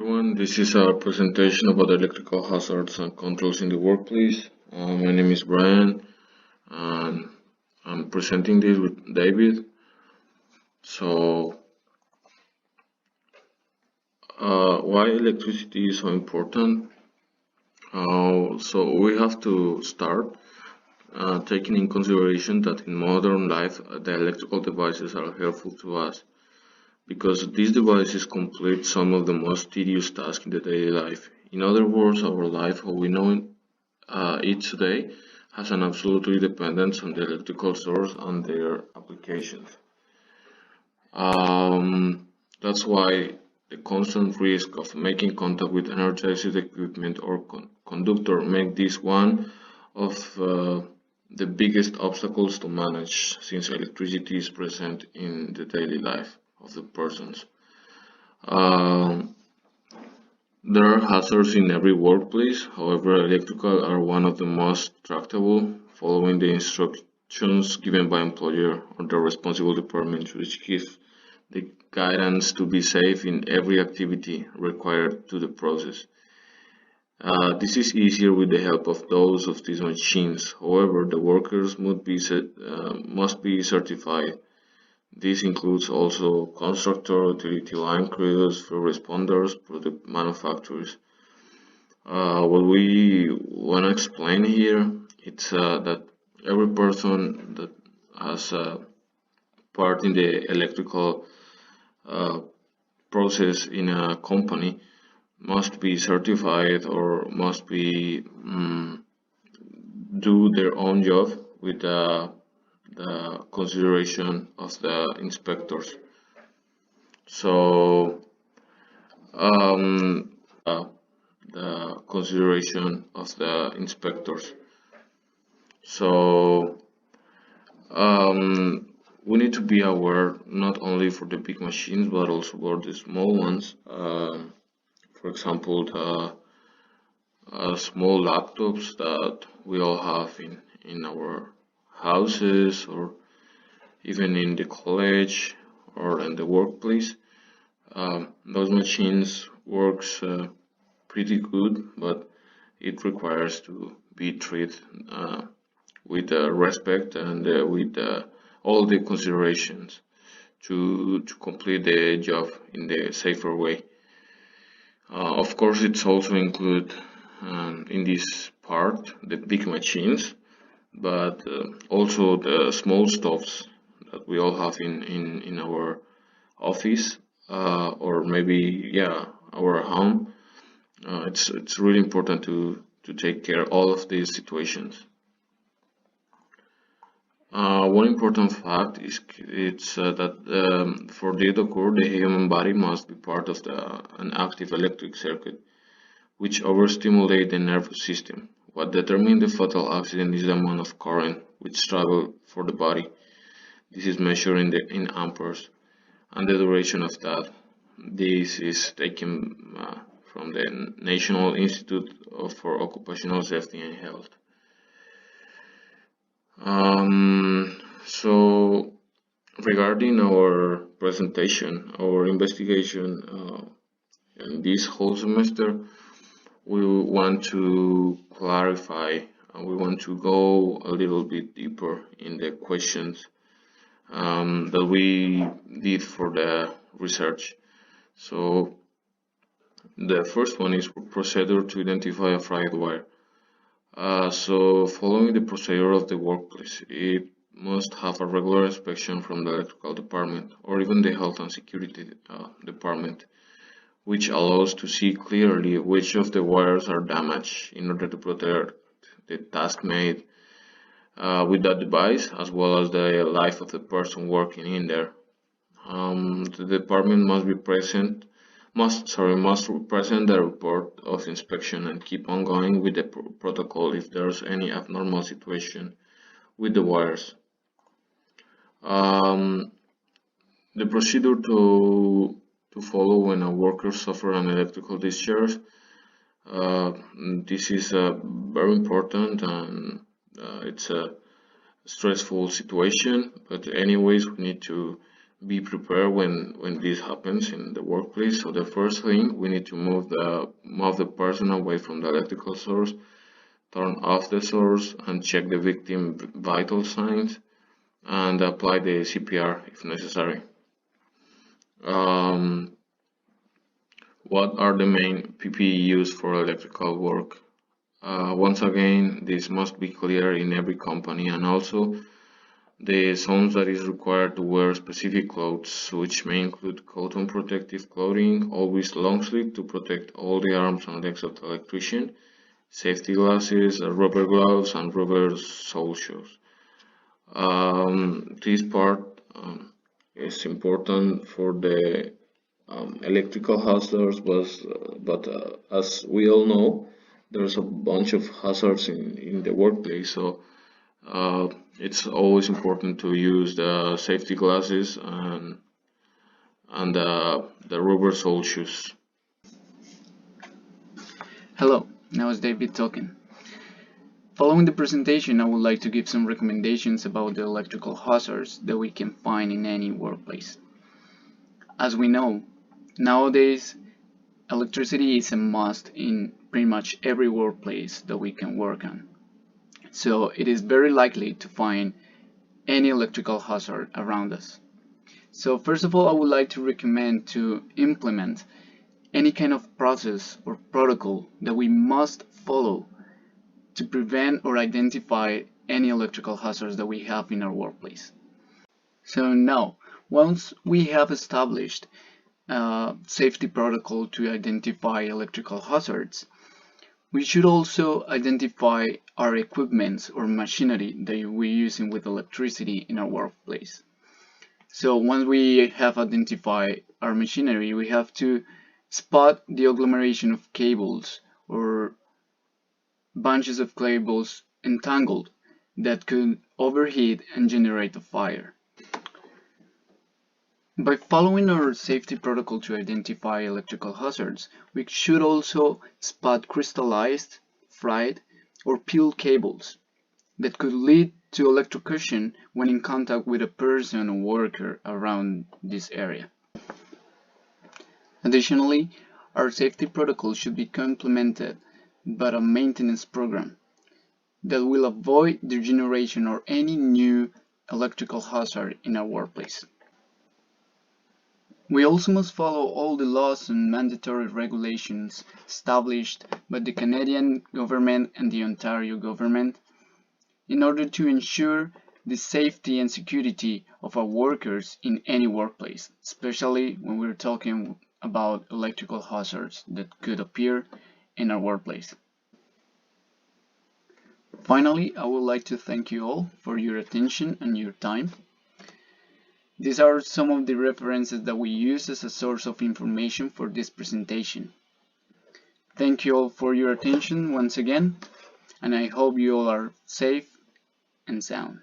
Everyone, this is our presentation about electrical hazards and controls in the workplace. My name is Brian, and I'm presenting this with David. So, why electricity is so important? So we have to start taking in consideration that in modern life, the electrical devices are helpful to us because these devices complete some of the most tedious tasks in the daily life. In other words, our life, how we know it today, has an absolutely dependence on the electrical source and their applications. That's why the constant risk of making contact with energized equipment or conductor make this one of the biggest obstacles to manage, since electricity is present in the daily life of the persons. Um, there are hazards in every workplace, however, electrical are one of the most tractable, following the instructions given by employer or the responsible department, which give the guidance to be safe in every activity required to the process. This is easier with the help of those of these machines. However, the workers must be certified. This includes also constructor, utility line crews, first responders, product manufacturers. What we want to explain here it's that every person that has a part in the electrical uh, process in a company must be certified or must be do their own job with the consideration of the inspectors. So um, the consideration of the inspectors. So we need to be aware not only for the big machines but also for the small ones. For example, the small laptops that we all have in our houses or even in the college or in the workplace. Those machines works pretty good, but it requires to be treated with respect and with all the considerations to complete the job in the safer way. Of course, it's also include in this part the big machines, but also the small stuffs that we all have in our office or maybe our home. It's really important to take care of all of these situations. One important fact is that for the occur, the human body must be part of an active electric circuit, which overstimulate the nervous system. What determines the fatal accident is the amount of current which travel for the body. This is measured in amperes, and the duration of that. This is taken from the National Institute for Occupational Safety and Health. So regarding our presentation, our investigation in this whole semester, we want to clarify and we want to go a little bit deeper in the questions that we did for the research. So the first one is procedure to identify a fried wire. So following the procedure of the workplace, it must have a regular inspection from the electrical department or even the health and security department, which allows to see clearly which of the wires are damaged in order to protect the task made with that device as well as the life of the person working in there. The department must be present must present the report of inspection and keep on going with the protocol if there's any abnormal situation with the wires. Um, the procedure to follow when a worker suffers an electrical discharge. This is very important and it's a stressful situation, but anyways we need to be prepared when this happens in the workplace. So the first thing, we need to move the person away from the electrical source, turn off the source, and check the victim vital signs, and apply the CPR if necessary. Um, what are the main PPE used for electrical work? Once again, this must be clear in every company, and also the zones that is required to wear specific clothes, which may include cotton protective clothing, always long sleeve to protect all the arms and legs of the electrician, safety glasses, rubber gloves, and rubber sole shoes. This part is important for the electrical hazards, but as we all know, there's a bunch of hazards in the workplace, so it's always important to use the safety glasses and the rubber sole shoes. Hello, now it's David talking. Following the presentation, I would like to give some recommendations about the electrical hazards that we can find in any workplace. As we know, nowadays electricity is a must in pretty much every workplace that we can work on. So it is very likely to find any electrical hazard around us. So first of all, I would like to recommend to implement any kind of process or protocol that we must follow to prevent or identify any electrical hazards that we have in our workplace. So now, once we have established a safety protocol to identify electrical hazards, we should also identify our equipment or machinery that we're using with electricity in our workplace. So once we have identified our machinery, we have to spot the agglomeration of cables or bunches of cables entangled that could overheat and generate a fire. By following our safety protocol to identify electrical hazards, we should also spot crystallized, fried, or peeled cables that could lead to electrocution when in contact with a person or worker around this area. Additionally, our safety protocol should be complemented by a maintenance program that will avoid the generation or any new electrical hazard in our workplace. We also must follow all the laws and mandatory regulations established by the Canadian government and the Ontario government in order to ensure the safety and security of our workers in any workplace, especially when we're talking about electrical hazards that could appear in our workplace. Finally, I would like to thank you all for your attention and your time. These are some of the references that we use as a source of information for this presentation. Thank you all for your attention once again, and I hope you all are safe and sound.